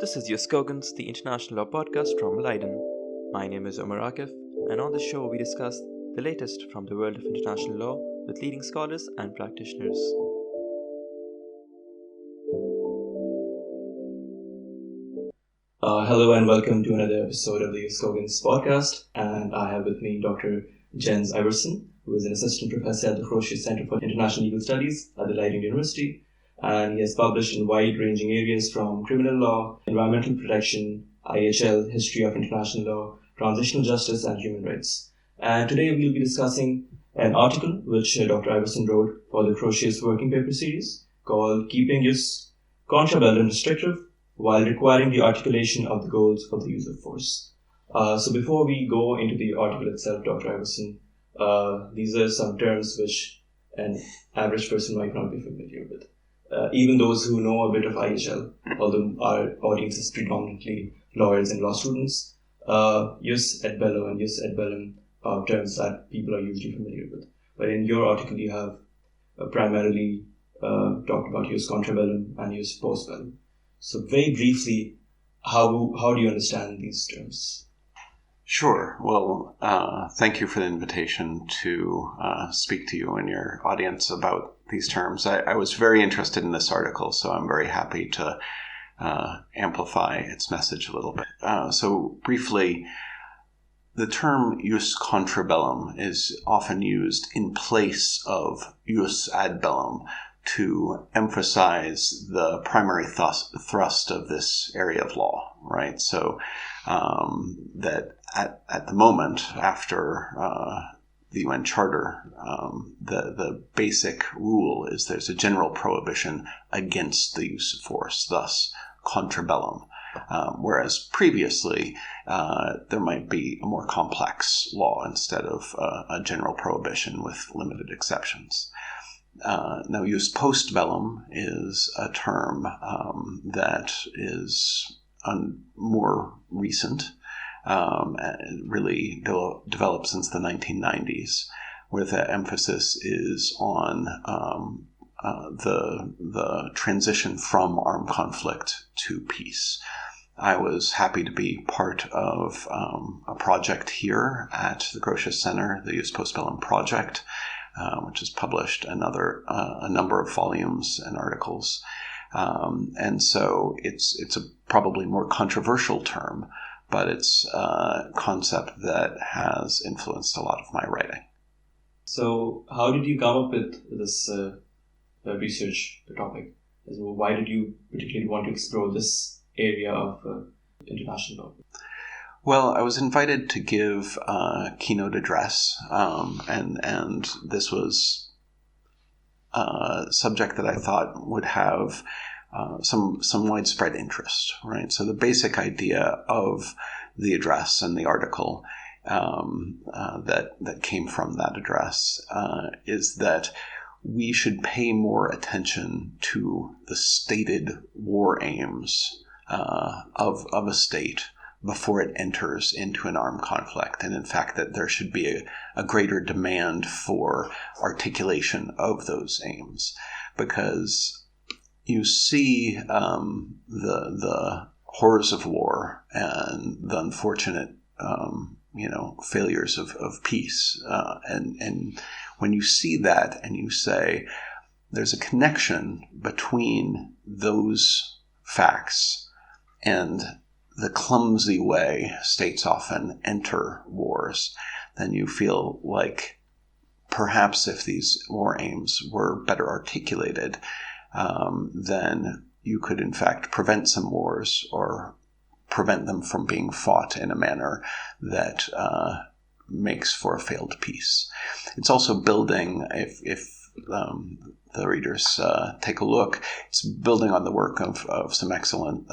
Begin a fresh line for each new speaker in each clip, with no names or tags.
This is Jus Cogens, the international law podcast from Leiden. My name is Omar Akif, and on this show we discuss the latest from the world of international law with leading scholars and practitioners.
Hello and welcome to another episode of the Jus Cogens podcast, and I have with me Dr. Jens Iverson, who is an assistant professor at the Grotius Center for International Legal Studies at the Leiden University, and he has published in wide-ranging areas from criminal law, environmental protection, IHL, history of international law, transitional justice, and human rights. And today we'll be discussing an article which Dr. Iverson wrote for the Grotius working paper series called Keeping Jus Contra Bellum Restrictive while requiring the articulation of the goals for the use of force. So before we go into the article itself, Dr. Iverson, these are some terms which an average person might not be familiar with. Even those who know a bit of IHL, although our audience is predominantly lawyers and law students, Jus et Bello and Jus et Bellum are terms that people are usually familiar with. But in your article, you have primarily talked about Jus Contra Bellum and Jus Post Bellum. So very briefly, how do you understand these terms?
Sure. Well, thank you for the invitation to speak to you and your audience about these terms. I was very interested in this article, so I'm very happy to amplify its message a little bit. So briefly, the term Jus Contra Bellum is often used in place of Jus ad Bellum to emphasize the primary thrust of this area of law, right? So that at the moment, after the UN Charter, the basic rule is there's a general prohibition against the use of force, thus contra bellum. Whereas previously, there might be a more complex law instead of a general prohibition with limited exceptions. Now, Jus Post Bellum is a term that is more recent, and really developed since the 1990s, where the emphasis is on the transition from armed conflict to peace. I was happy to be part of a project here at the Grotius Center, the Jus Post Bellum project, which has published a number of volumes and articles. And so it's a probably more controversial term, but it's a concept that has influenced a lot of my writing.
So how did you come up with this research topic? Why did you particularly want to explore this area of international law?
Well, I was invited to give a keynote address, and this was a subject that I thought would have some widespread interest, right? So the basic idea of the address and the article that came from that address is that we should pay more attention to the stated war aims of a state before it enters into an armed conflict. And in fact, that there should be a greater demand for articulation of those aims, because you see the horrors of war and the unfortunate failures of peace. And when you see that and you say there's a connection between those facts and the clumsy way states often enter wars, then you feel like perhaps if these war aims were better articulated, then you could in fact prevent some wars or prevent them from being fought in a manner that makes for a failed peace. It's also building, if the readers take a look, it's building on the work of some excellent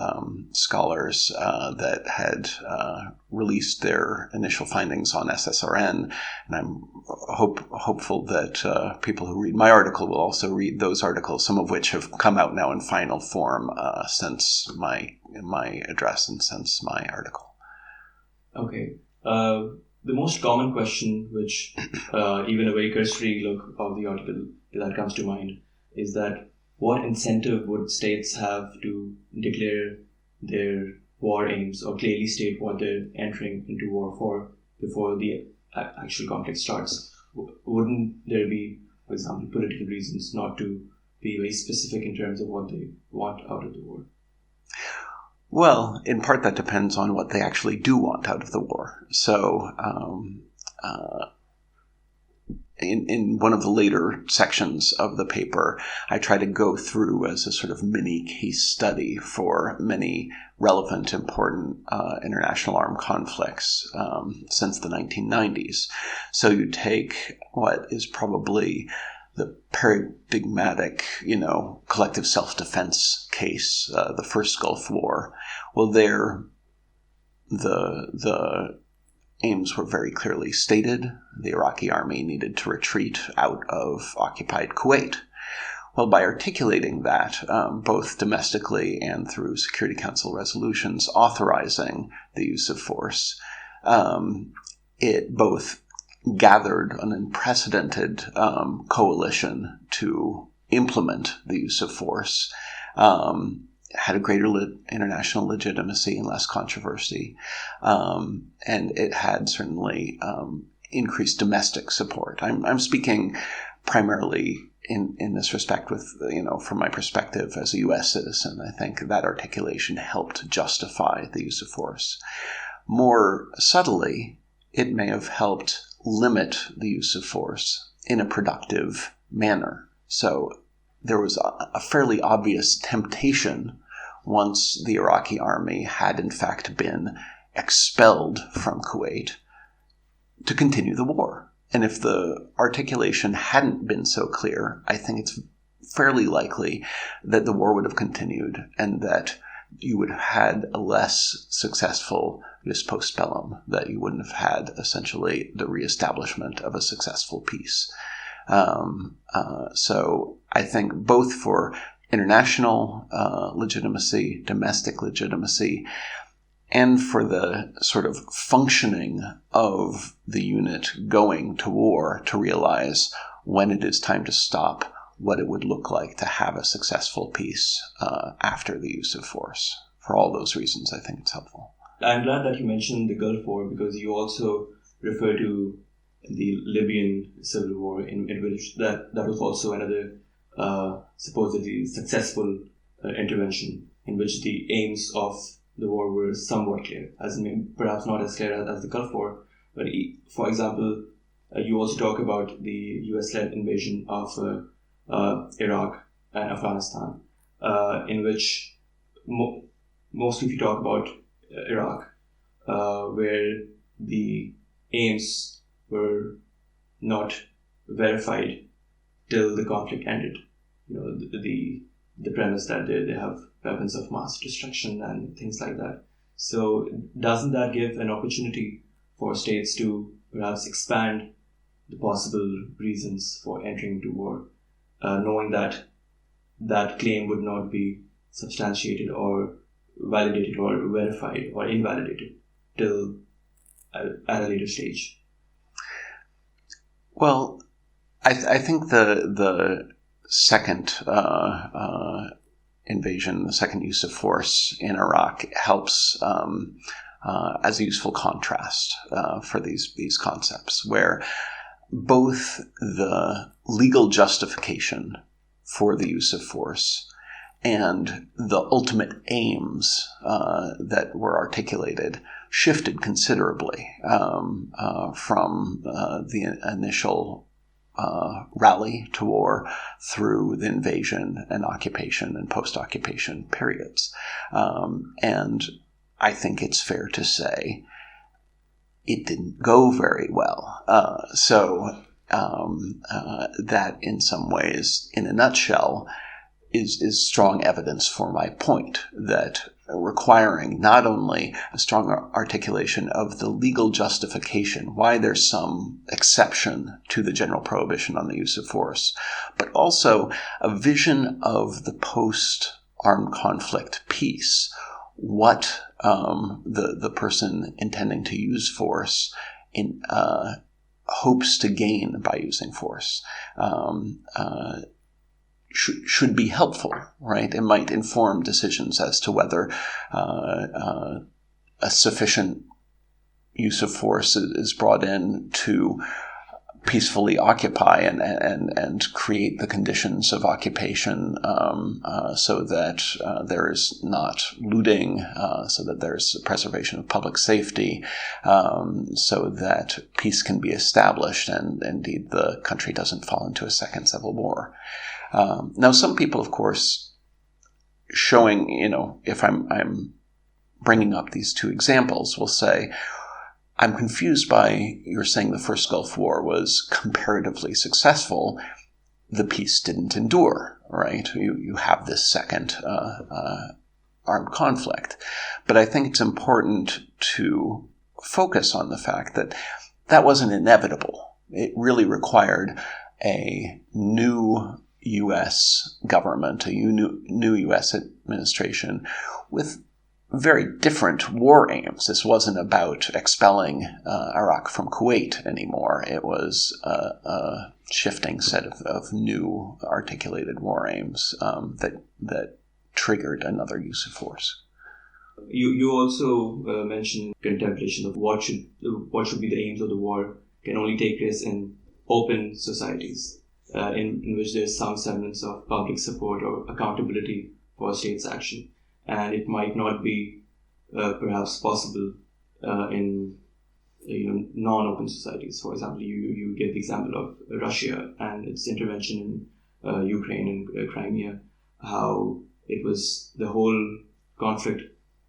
scholars that had released their initial findings on SSRN, and I'm hopeful that people who read my article will also read those articles, some of which have come out now in final form since my address and since my article.
Okay. The most common question, which even a very cursory look of the article that comes to mind, is that what incentive would states have to declare their war aims or clearly state what they're entering into war for before the actual conflict starts? Wouldn't there be, for example, political reasons not to be very specific in terms of what they want out of the war?
Well, in part that depends on what they actually do want out of the war. So, in one of the later sections of the paper, I try to go through as a sort of mini case study for many relevant, important international armed conflicts since the 1990s. So you take what is probably the paradigmatic, collective self-defense case, the first Gulf War. Well, there, the aims were very clearly stated. The Iraqi army needed to retreat out of occupied Kuwait. Well, by articulating that, both domestically and through Security Council resolutions authorizing the use of force, it both gathered an unprecedented coalition to implement the use of force, had a greater international legitimacy and less controversy, and it had certainly increased domestic support. I'm speaking primarily in this respect with, from my perspective as a U.S. citizen. I think that articulation helped justify the use of force. More subtly, it may have helped limit the use of force in a productive manner. So there was a fairly obvious temptation once the Iraqi army had in fact been expelled from Kuwait to continue the war. And if the articulation hadn't been so clear, I think it's fairly likely that the war would have continued and that you would have had a less successful jus post bellum, that you wouldn't have had essentially the reestablishment of a successful peace. So I think both for international legitimacy, domestic legitimacy, and for the sort of functioning of the unit going to war to realize when it is time to stop, what it would look like to have a successful peace after the use of force. For all those reasons, I think it's helpful.
I'm glad that you mentioned the Gulf War, because you also refer to the Libyan civil war, in which that was also another supposedly successful intervention, in which the aims of the war were somewhat clear, as perhaps not as clear as the Gulf War. But for example, you also talk about the US-led invasion of Iraq and Afghanistan, in which mostly if you talk about Iraq, where the aims were not verified till the conflict ended. The premise that they have weapons of mass destruction and things like that. So doesn't that give an opportunity for states to perhaps expand the possible reasons for entering into war, knowing that that claim would not be substantiated or validated or verified or invalidated till at a later stage?
Well, I think the second invasion, the second use of force in Iraq helps as a useful contrast for these concepts, where both the legal justification for the use of force and the ultimate aims that were articulated shifted considerably from the initial rally to war through the invasion and occupation and post-occupation periods. And I think it's fair to say it didn't go very well. So that in some ways, in a nutshell, is strong evidence for my point that requiring not only a strong articulation of the legal justification, why there's some exception to the general prohibition on the use of force, but also a vision of the post-armed conflict peace, what the person intending to use force hopes to gain by using force. should be helpful, right? It might inform decisions as to whether a sufficient use of force is brought in to peacefully occupy and create the conditions of occupation so that there is not looting, so that there's preservation of public safety, so that peace can be established and indeed the country doesn't fall into a second civil war. Now, some people, of course, showing, if I'm bringing up these two examples, will say, I'm confused by you're saying the first Gulf War was comparatively successful. The peace didn't endure, right? You have this second armed conflict. But I think it's important to focus on the fact that that wasn't inevitable. It really required a new U.S. government, a new U.S. administration with very different war aims. This wasn't about expelling Iraq from Kuwait anymore. It was a shifting set of new articulated war aims that triggered another use of force.
You also mentioned contemplation of what should be the aims of the war can only take place in open societies in which there is some semblance of public support or accountability for states' action. And it might not be perhaps possible in non-open societies. For example, you gave the example of Russia and its intervention in Ukraine and Crimea, how it was the whole conflict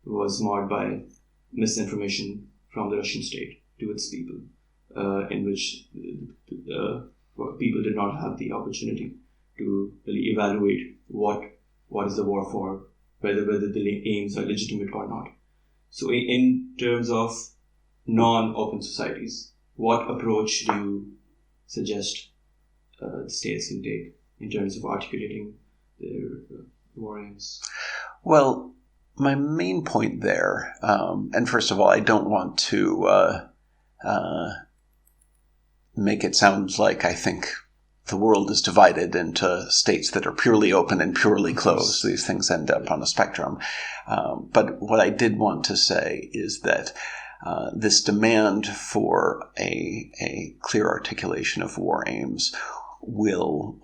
was marred by misinformation from the Russian state to its people, in which people did not have the opportunity to really evaluate what is the war for, whether the aims are legitimate or not. So in terms of non-open societies, what approach do you suggest the states can take in terms of articulating their war aims?
Well, my main point there, and first of all, I don't want to make it sound like I think the world is divided into states that are purely open and purely closed. These things end up on a spectrum. But what I did want to say is that this demand for a clear articulation of war aims will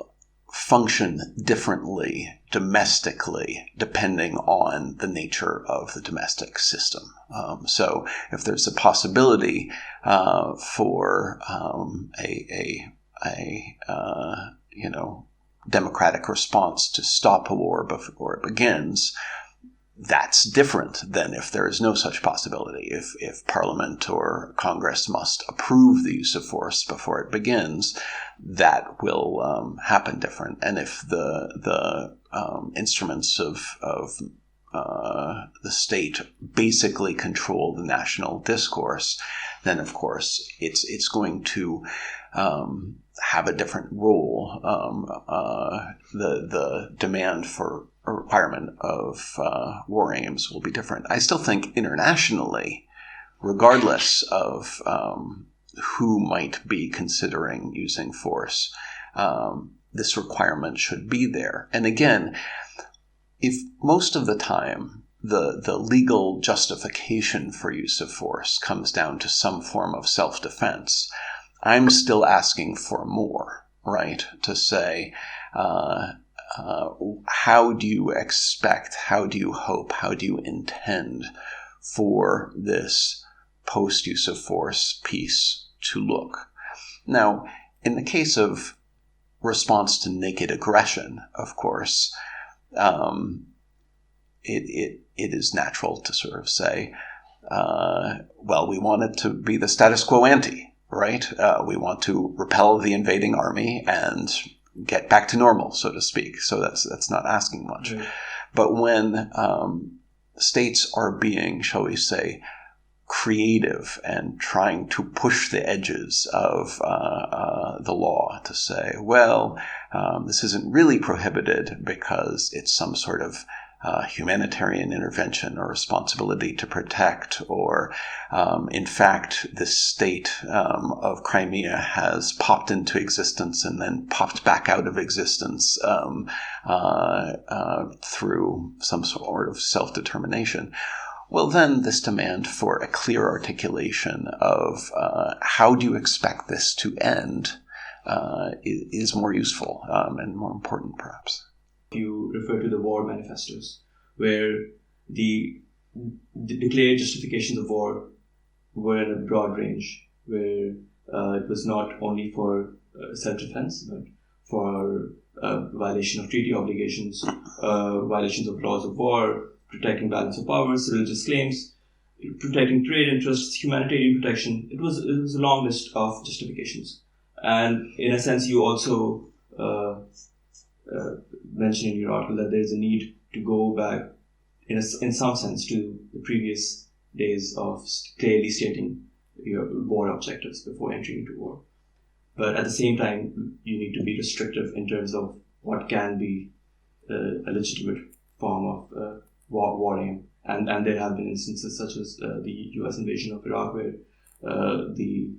function differently domestically depending on the nature of the domestic system. So if there's a possibility for a democratic response to stop a war before it begins, that's different than if there is no such possibility. If Parliament or Congress must approve the use of force before it begins, that will happen different. And if the instruments of the state basically control the national discourse, then of course it's going to have a different role. The demand for a requirement of war aims will be different. I still think internationally, regardless of who might be considering using force, this requirement should be there. And again, if most of the time the legal justification for use of force comes down to some form of self-defense, I'm still asking for more, right? To say, how do you expect, how do you hope, how do you intend for this post-use of force piece to look? Now, in the case of response to naked aggression, of course, it is natural to sort of say, well, we want it to be the status quo ante, right? We want to repel the invading army and get back to normal, so to speak. So that's not asking much. Mm-hmm. But when states are being, shall we say, creative and trying to push the edges of the law to say, well, this isn't really prohibited because it's some sort of humanitarian intervention or responsibility to protect, or in fact, this state of Crimea has popped into existence and then popped back out of existence through some sort of self-determination. Well, then this demand for a clear articulation of how do you expect this to end is more useful and more important, perhaps.
You refer to the war manifestos, where the declared justifications of war were in a broad range, where it was not only for self-defense, but for violation of treaty obligations, violations of laws of war, protecting balance of powers, religious claims, protecting trade interests, humanitarian protection. It was a long list of justifications. And in a sense, you also mentioned in your article that there is a need to go back, in some sense, to the previous days of clearly stating your war objectives before entering into war. But at the same time, you need to be restrictive in terms of what can be a legitimate form of war aim. And there have been instances such as the US invasion of Iraq, where the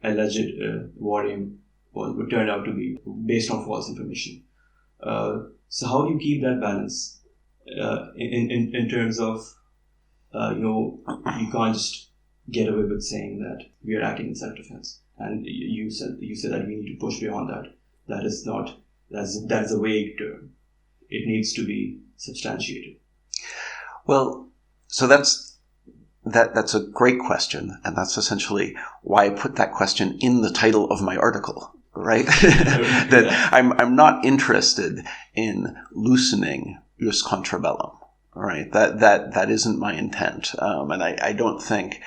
alleged war aim would turn out to be based on false information. So how do you keep that balance in terms of, you can't just get away with saying that we are acting in self-defense. And you said that we need to push beyond that. That is a vague term. It needs to be substantiated.
Well, so that's a great question, and that's essentially why I put that question in the title of my article, right? That I'm not interested in loosening Jus Contra Bellum, right? That isn't my intent, and I don't think,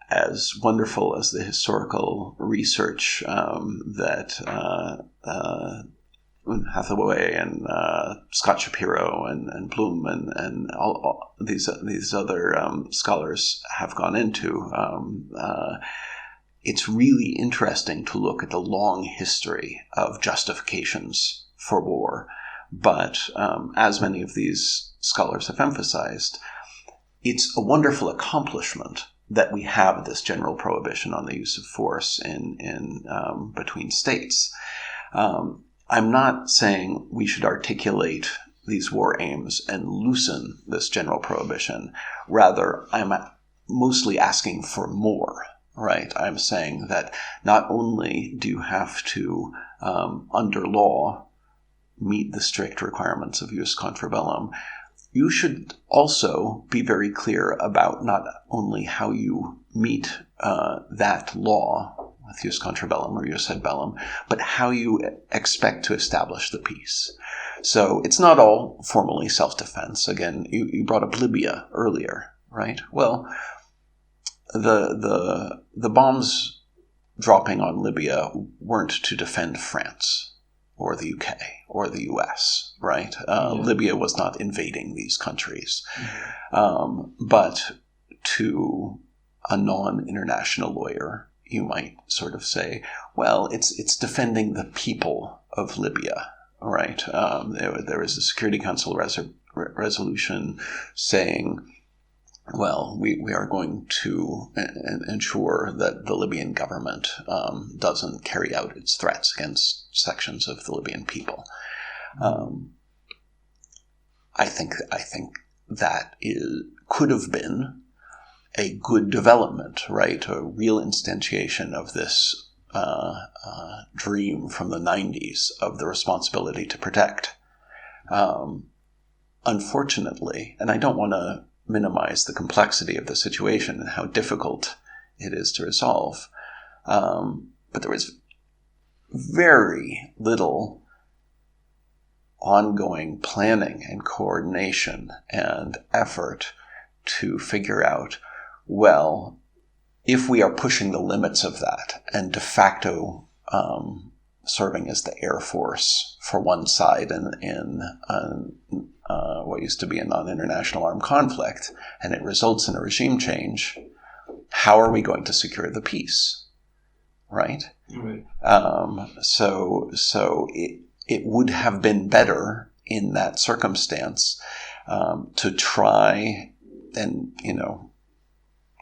as wonderful as the historical research that Hathaway and Scott Shapiro and Bloom and all these other scholars have gone into, it's really interesting to look at the long history of justifications for war. But as many of these scholars have emphasized, it's a wonderful accomplishment that we have this general prohibition on the use of force in between states. I'm not saying we should articulate these war aims and loosen this general prohibition. Rather, I'm mostly asking for more, right? I'm saying that not only do you have to, under law, meet the strict requirements of Jus Contra Bellum, you should also be very clear about not only how you meet that law with Jus Contra Bellum or Jus ad Bellum, but how you expect to establish the peace. So it's not all formally self-defense. Again, you brought up Libya earlier, right? Well, the bombs dropping on Libya weren't to defend France or the UK or the US, right? Libya was not invading these countries. But to a non-international lawyer, you might sort of say, well, it's defending the people of Libya, right? There is a Security Council resolution saying, well, we are going to ensure that the Libyan government doesn't carry out its threats against sections of the Libyan people. I think that could have been a good development, right? A real instantiation of this dream from the 90s of the responsibility to protect. Unfortunately, and I don't want to minimize the complexity of the situation and how difficult it is to resolve, but there was very little ongoing planning and coordination and effort to figure out, well, if we are pushing the limits of that and de facto serving as the Air Force for one side in what used to be a non-international armed conflict, and it results in a regime change, how are we going to secure the peace? Right? So it would have been better in that circumstance to try, and,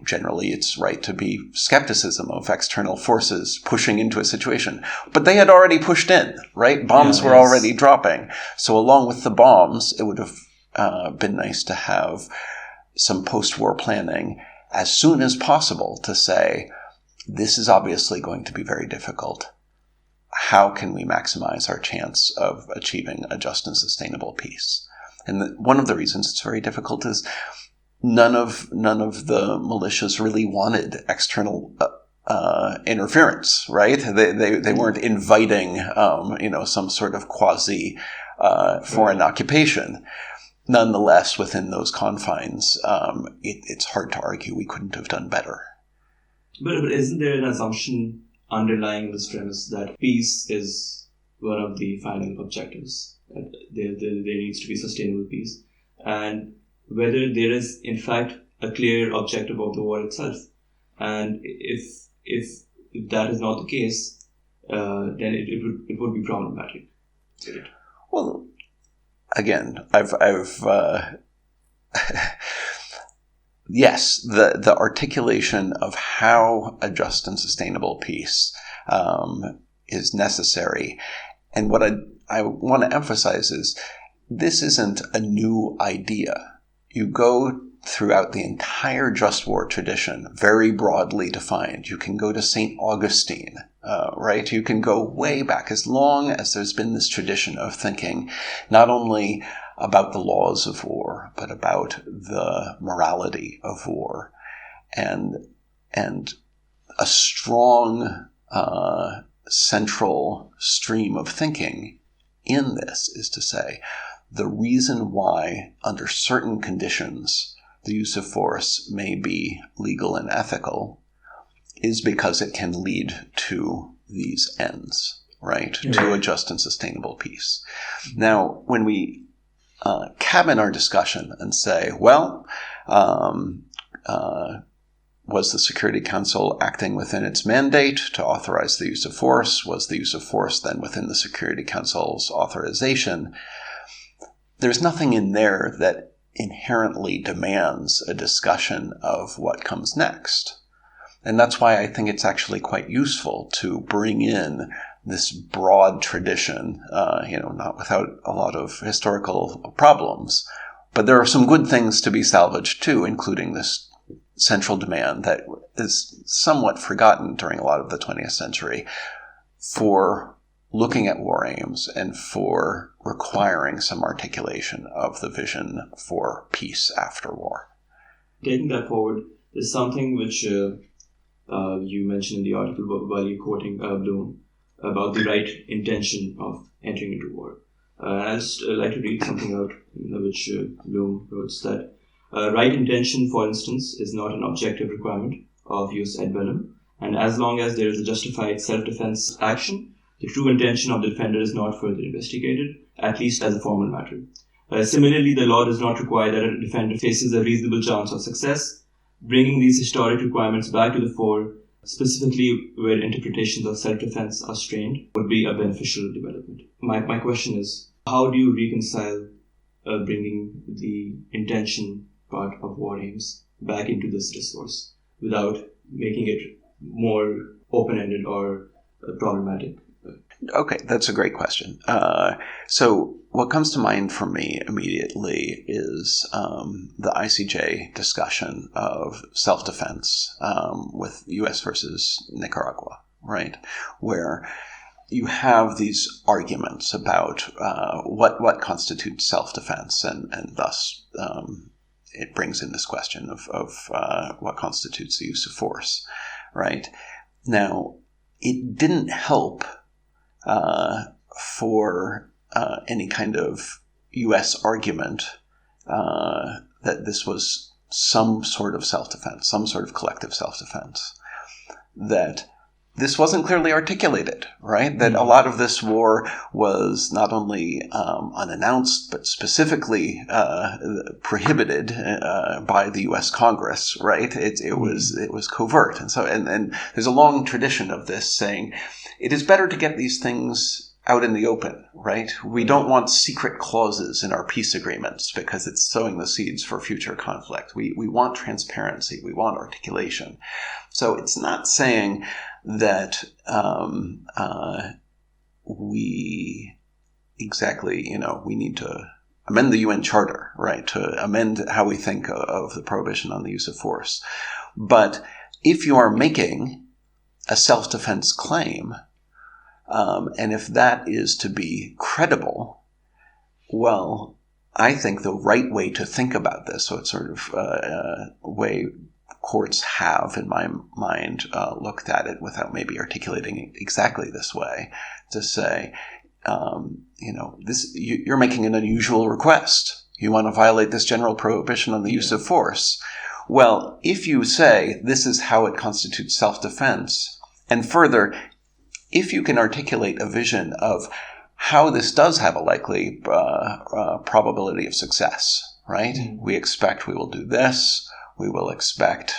generally it's right to be skepticism of external forces pushing into a situation. But they had already pushed in, right? Bombs were already dropping. So along with the bombs, it would have been nice to have some post-war planning as soon as possible to say, this is obviously going to be very difficult. How can we maximize our chance of achieving a just and sustainable peace? And one of the reasons it's very difficult is none of the militias really wanted external interference, right? They weren't inviting, some sort of quasi foreign occupation. Nonetheless, within those confines, it's hard to argue we couldn't have done better.
But isn't there an assumption underlying this premise that peace is one of the final objectives? There needs to be sustainable peace. And whether there is, in fact, a clear objective of the war itself. And if that is not the case, then it would be problematic.
Well, again, I've yes, the articulation of how a just and sustainable peace is necessary. And what I want to emphasize is this isn't a new idea. You go throughout the entire just war tradition, very broadly defined. You can go to St. Augustine, right? You can go way back, as long as there's been this tradition of thinking not only about the laws of war, but about the morality of war. And a strong central stream of thinking in this is to say, the reason why, under certain conditions, the use of force may be legal and ethical is because it can lead to these ends, right? To a just and sustainable peace. Now, when we cabin our discussion and say, well, was the Security Council acting within its mandate to authorize the use of force? Was the use of force then within the Security Council's authorization? There's nothing in there that inherently demands a discussion of what comes next. And that's why I think it's actually quite useful to bring in this broad tradition, not without a lot of historical problems. But there are some good things to be salvaged too, including this central demand that is somewhat forgotten during a lot of the 20th century for looking at war aims and for requiring some articulation of the vision for peace after war.
Taking that forward, there's something which you mentioned in the article while you're quoting Bellum about the right intention of entering into war. I'd just like to read something out which Bellum wrote, that right intention, for instance, is not an objective requirement of jus ad bellum, and as long as there is a justified self-defense action, the true intention of the defender is not further investigated, at least as a formal matter. Similarly, the law does not require that a defender faces a reasonable chance of success. Bringing these historic requirements back to the fore, specifically where interpretations of self-defense are strained, would be a beneficial development. My question is, how do you reconcile bringing the intention part of war aims back into this discourse without making it more open-ended or problematic?
Okay, that's a great question. So what comes to mind for me immediately is the ICJ discussion of self-defense with U.S. versus Nicaragua, right? Where you have these arguments about what constitutes self-defense, and thus it brings in this question of what constitutes the use of force, right? Now, it didn't help for any kind of U.S. argument that this was some sort of self-defense, some sort of collective self-defense, that this wasn't clearly articulated, right? That a lot of this war was not only unannounced, but specifically prohibited by the U.S. Congress, right? It was covert, and so and there's a long tradition of this saying it is better to get these things out in the open, right? We don't want secret clauses in our peace agreements because it's sowing the seeds for future conflict. We want transparency. We want articulation. So it's not saying that we need to amend the UN Charter, right, to amend how we think of the prohibition on the use of force. But if you are making a self-defense claim, and if that is to be credible, well, I think the right way to think about this, so it's sort of a way courts have, in my mind, looked at it without maybe articulating it exactly this way, to say, you're making an unusual request. You want to violate this general prohibition on the use of force. Well, if you say this is how it constitutes self-defense, and further, if you can articulate a vision of how this does have a likely probability of success, right? Mm-hmm. We expect we will do this. We will expect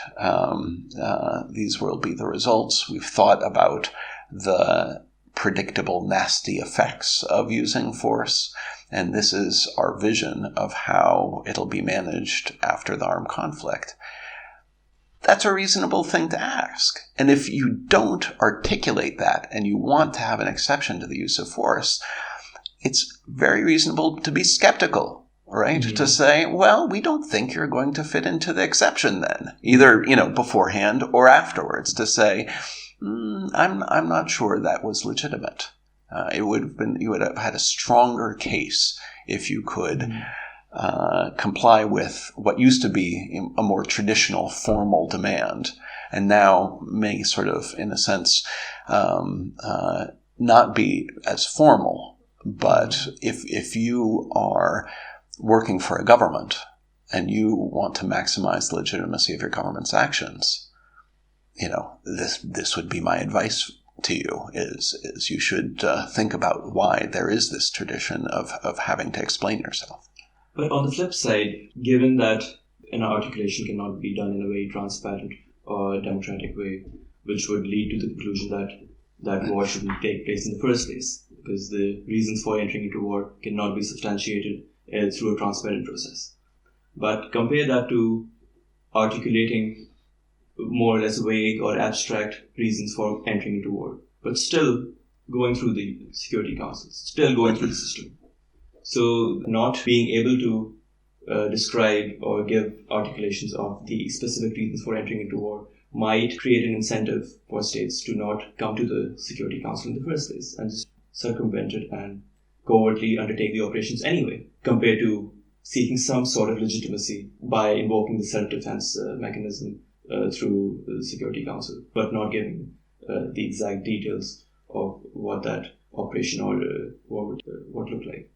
these will be the results. We've thought about the predictable nasty effects of using force, and this is our vision of how it'll be managed after the armed conflict. That's a reasonable thing to ask. And if you don't articulate that and you want to have an exception to the use of force, it's very reasonable to be skeptical, right? Mm-hmm. To say, well, we don't think you're going to fit into the exception then, either, beforehand or afterwards, to say, I'm not sure that was legitimate. You would have had a stronger case if you could comply with what used to be a more traditional formal demand, and now may sort of, in a sense, not be as formal. But if you are working for a government and you want to maximize the legitimacy of your government's actions, this would be my advice to you, is you should think about why there is this tradition of having to explain yourself.
But on the flip side, given that an articulation cannot be done in a very transparent or democratic way, which would lead to the conclusion that war shouldn't take place in the first place, because the reasons for entering into war cannot be substantiated through a transparent process. But compare that to articulating more or less vague or abstract reasons for entering into war, but still going through the Security Council, still going through the system. So not being able to describe or give articulations of the specific reasons for entering into war might create an incentive for states to not come to the Security Council in the first place and just circumvent it and covertly undertake the operations anyway, compared to seeking some sort of legitimacy by invoking the self-defense mechanism through the Security Council, but not giving the exact details of what that operation or war would look like.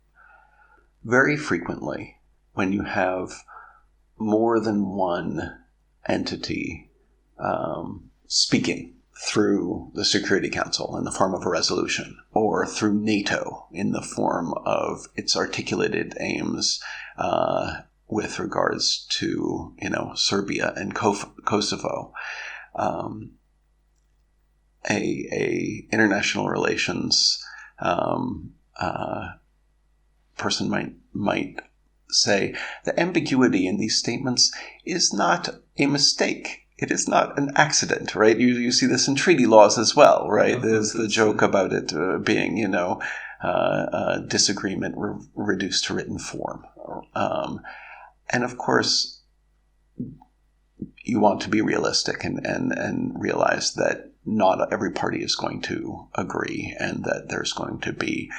Very frequently, when you have more than one entity speaking through the Security Council in the form of a resolution, or through NATO in the form of its articulated aims with regards to, Serbia and Kosovo, a international relations person might say the ambiguity in these statements is not a mistake. It is not an accident, right? You see this in treaty laws as well, right? There's the joke about it being, disagreement reduced to written form. And of course, you want to be realistic and realize that not every party is going to agree and that there's going to be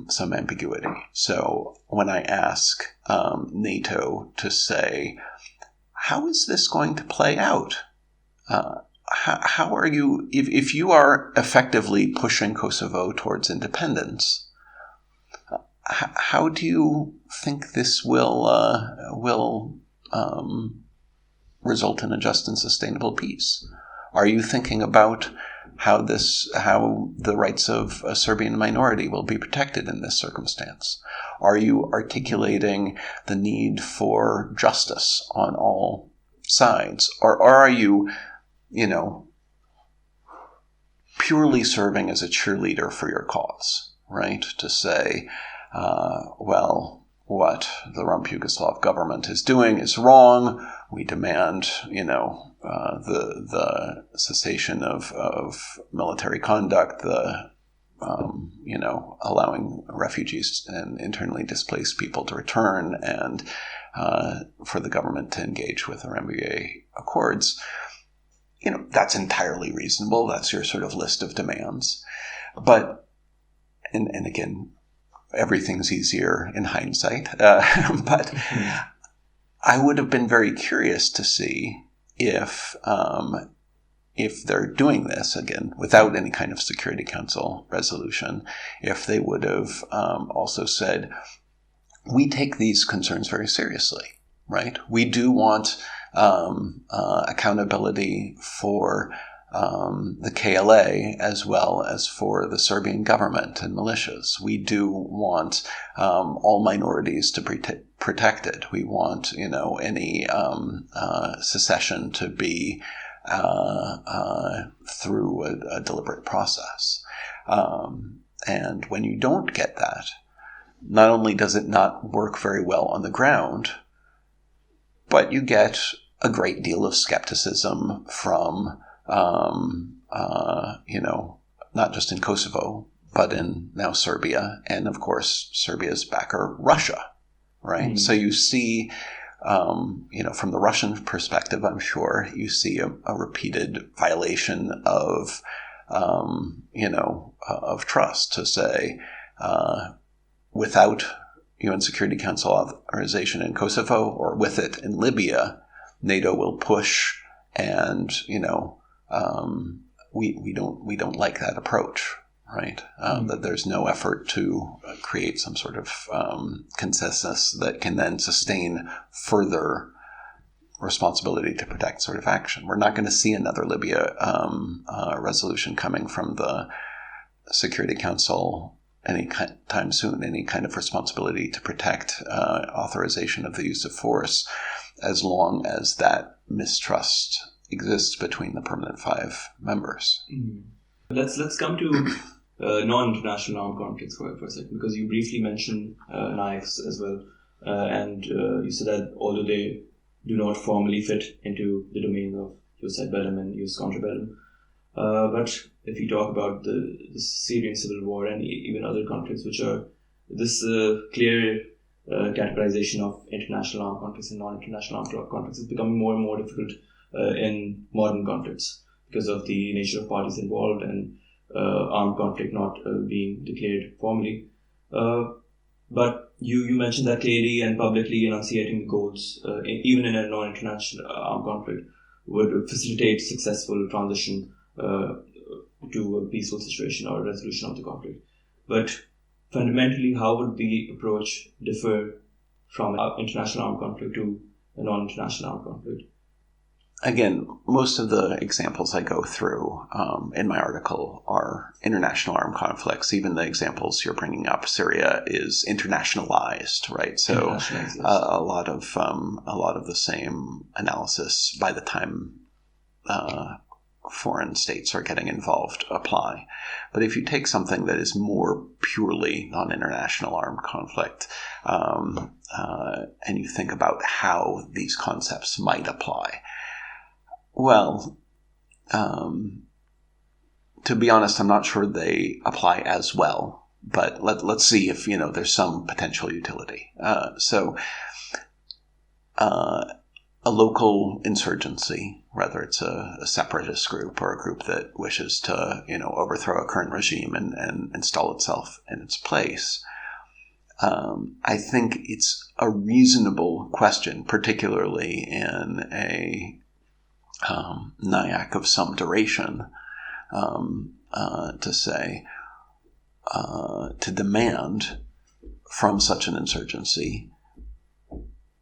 some ambiguity. So when I ask NATO to say, how is this going to play out? How are you, if you are effectively pushing Kosovo towards independence, how do you think this will result in a just and sustainable peace? Are you thinking about how the rights of a Serbian minority will be protected in this circumstance? Are you articulating the need for justice on all sides? Or are you, purely serving as a cheerleader for your cause, right? To say, well, what the Rump Yugoslav government is doing is wrong. We demand, the cessation of military conduct, allowing refugees and internally displaced people to return, and for the government to engage with the Rambouillet Accords. That's entirely reasonable. That's your sort of list of demands. But, and again, everything's easier in hindsight. But I would have been very curious to see if they're doing this, again, without any kind of Security Council resolution, if they would have also said, we take these concerns very seriously, right? We do want accountability for the KLA as well as for the Serbian government and militias. We do want all minorities to be protected. We want, any secession to be through a deliberate process. And when you don't get that, not only does it not work very well on the ground, but you get a great deal of skepticism from, not just in Kosovo, but in now Serbia, and of course Serbia's backer, Russia, right? Mm-hmm. So you see, from the Russian perspective, I'm sure, you see a repeated violation of trust to say, without UN Security Council authorization in Kosovo, or with it in Libya, NATO will push, and we don't like that approach, right? That there's no effort to create some sort of consensus that can then sustain further responsibility to protect sort of action. We're not going to see another Libya resolution coming from the Security Council any time soon, any kind of responsibility to protect authorization of the use of force, as long as that mistrust exists between the permanent five members.
Mm-hmm. Let's come to non-international armed conflicts for a second, because you briefly mentioned knives as well, and you said that although they do not formally fit into the domain of Jus Bellum and Jus Contra Bellum, but if you talk about the Syrian civil war and even other conflicts, which are this clear categorization of international armed conflicts and non-international armed conflicts, is becoming more and more difficult in modern conflicts because of the nature of parties involved and armed conflict not being declared formally. But you mentioned that clearly and publicly enunciating the goals, even in a non-international armed conflict, would facilitate successful transition to a peaceful situation or a resolution of the conflict. But fundamentally, how would the approach differ from an international armed conflict to a non-international armed conflict?
Again, most of the examples I go through in my article are international armed conflicts. Even the examples you're bringing up, Syria, is internationalized, right? So a lot of the same analysis by the time foreign states are getting involved apply. But if you take something that is more purely non-international armed conflict, and you think about how these concepts might apply, well, to be honest, I'm not sure they apply as well, but let's see if, there's some potential utility. A local insurgency, whether it's a separatist group or a group that wishes to, overthrow a current regime and install itself in its place, I think it's a reasonable question, particularly in a NIAC of some duration, to say, to demand from such an insurgency,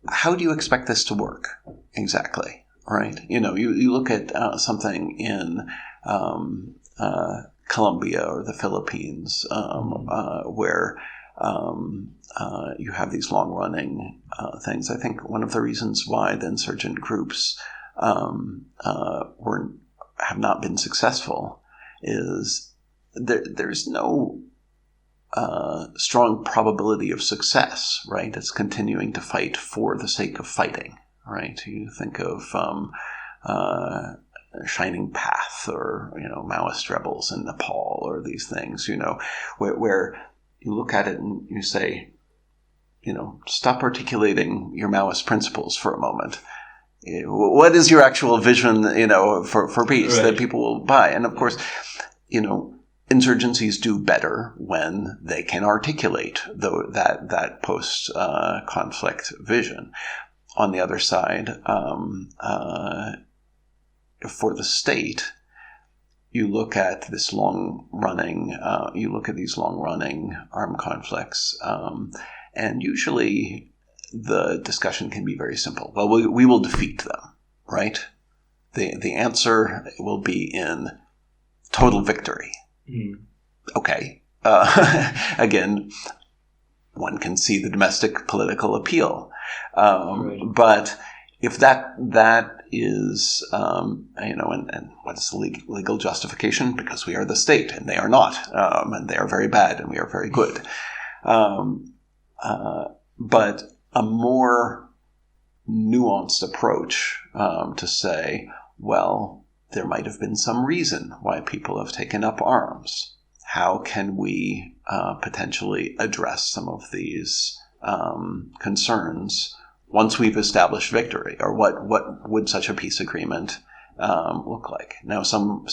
how do you expect this to work exactly, right? You look at something in Colombia or the Philippines, where you have these long-running things. I think one of the reasons why the insurgent groups have not been successful is there's no strong probability of success, right? It's continuing to fight for the sake of fighting, right? You think of Shining Path or, Maoist rebels in Nepal or these things, where you look at it and you say, stop articulating your Maoist principles for a moment. What is your actual vision, for peace that people will buy? And of course, insurgencies do better when they can articulate that post-conflict vision. On the other side, for the state, you look at these long-running armed conflicts, and usually the discussion can be very simple. Well, we will defeat them, right? The answer will be in total victory. Mm. Okay. Again, one can see the domestic political appeal. Right. But if that is, and what is the legal justification? Because we are the state and they are not, and they are very bad and we are very good. But a more nuanced approach to say, well, there might have been some reason why people have taken up arms. How can we potentially address some of these concerns once we've established victory? Or what would such a peace agreement look like? Now, some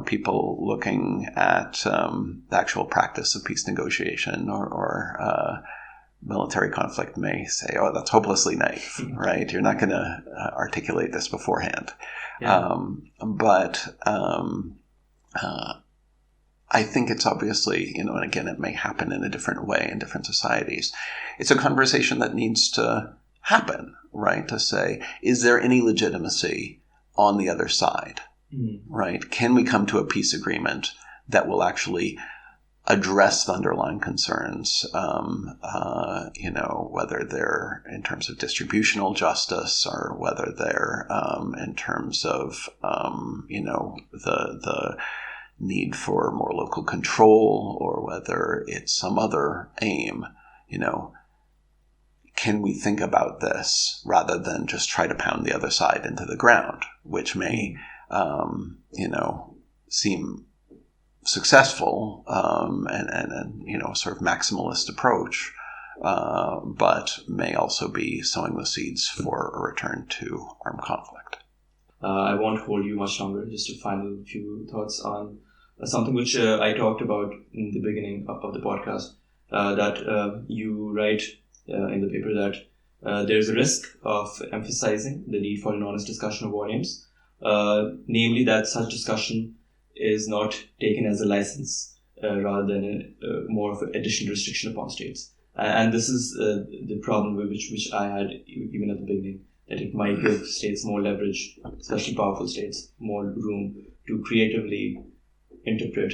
people looking at the actual practice of peace negotiation or military conflict may say, oh, that's hopelessly naive, right? You're not going to articulate this beforehand. Yeah. But I think it's obviously, and again, it may happen in a different way in different societies. It's a conversation that needs to happen, right? To say, is there any legitimacy on the other side, right? Can we come to a peace agreement that will actually address the underlying concerns, whether they're in terms of distributional justice or whether they're in terms of, the need for more local control or whether it's some other aim, can we think about this rather than just try to pound the other side into the ground, which may, seem successful and sort of maximalist approach, but may also be sowing the seeds for a return to armed conflict.
I won't hold you much longer. Just a final few thoughts on something which I talked about in the beginning of the podcast, that you write in the paper that there's a risk of emphasizing the need for an honest discussion of war aims, namely that such discussion is not taken as a license rather than more of an additional restriction upon states. And this is the problem which I had even at the beginning, that it might give states more leverage, especially powerful states, more room to creatively interpret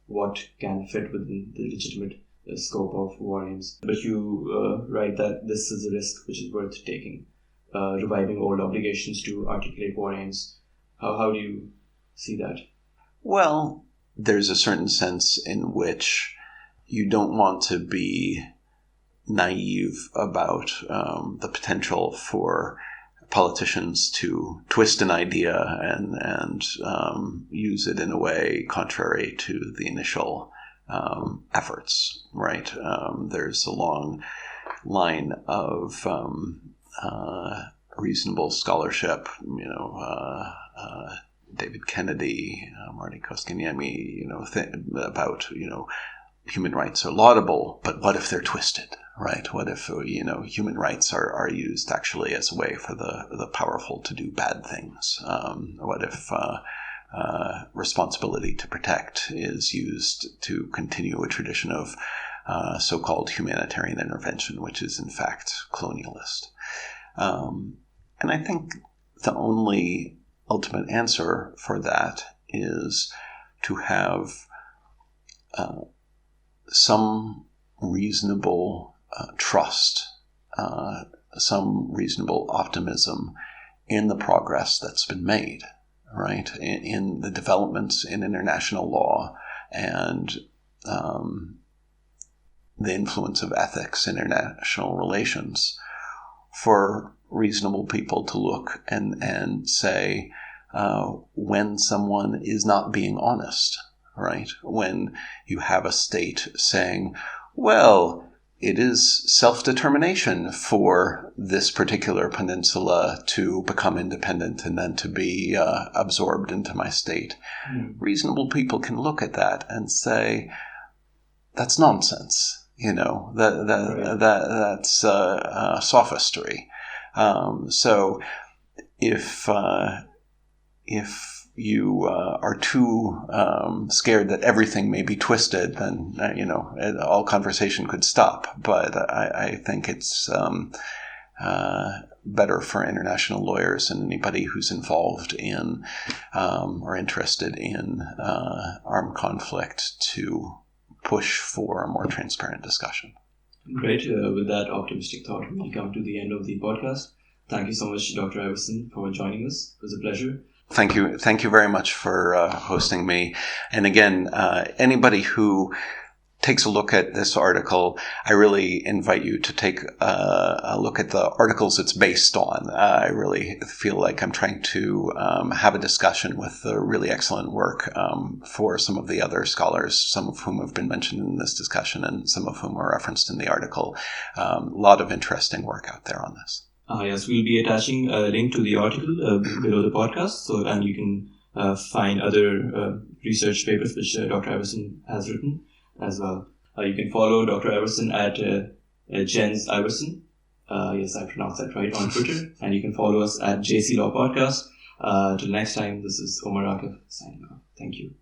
what can fit within the legitimate scope of war aims. But you write that this is a risk which is worth taking, reviving old obligations to articulate war aims. How do you see that?
Well, there's a certain sense in which you don't want to be naive about the potential for politicians to twist an idea and use it in a way contrary to the initial efforts, right? There's a long line of reasonable scholarship, David Kennedy, Marty Koskiniemi, about, human rights are laudable, but what if they're twisted, right? What if, human rights are used actually as a way for the powerful to do bad things? What if responsibility to protect is used to continue a tradition of so-called humanitarian intervention, which is in fact colonialist? And I think the only ultimate answer for that is to have some reasonable trust, some reasonable optimism in the progress that's been made. right, in the developments in international law and the influence of ethics in international relations, for reasonable people to look and say when someone is not being honest, right? When you have a state saying, well, it is self-determination for this particular peninsula to become independent and then to be absorbed into my state. Reasonable people can look at that and say, that's nonsense. That's sophistry. So if you are too scared that everything may be twisted, then all conversation could stop. But I think it's better for international lawyers and anybody who's involved in or interested in armed conflict to push for a more transparent discussion.
Great. With that optimistic thought, we come to the end of the podcast. Thank you so much, Dr. Iverson, for joining us. It was a pleasure.
Thank you very much for hosting me. And again, anybody who takes a look at this article, I really invite you to take a look at the articles it's based on. I really feel like I'm trying to have a discussion with the really excellent work for some of the other scholars, some of whom have been mentioned in this discussion and some of whom are referenced in the article. A lot of interesting work out there on this.
Yes, we'll be attaching a link to the article below the podcast, and you can find other research papers which Dr. Iverson has written as well. You can follow Dr. Iverson at Jens Iverson. Yes, I pronounced that right, on Twitter. And you can follow us at JC Law Podcast. Till next time, this is Omar Akif signing off. Thank you.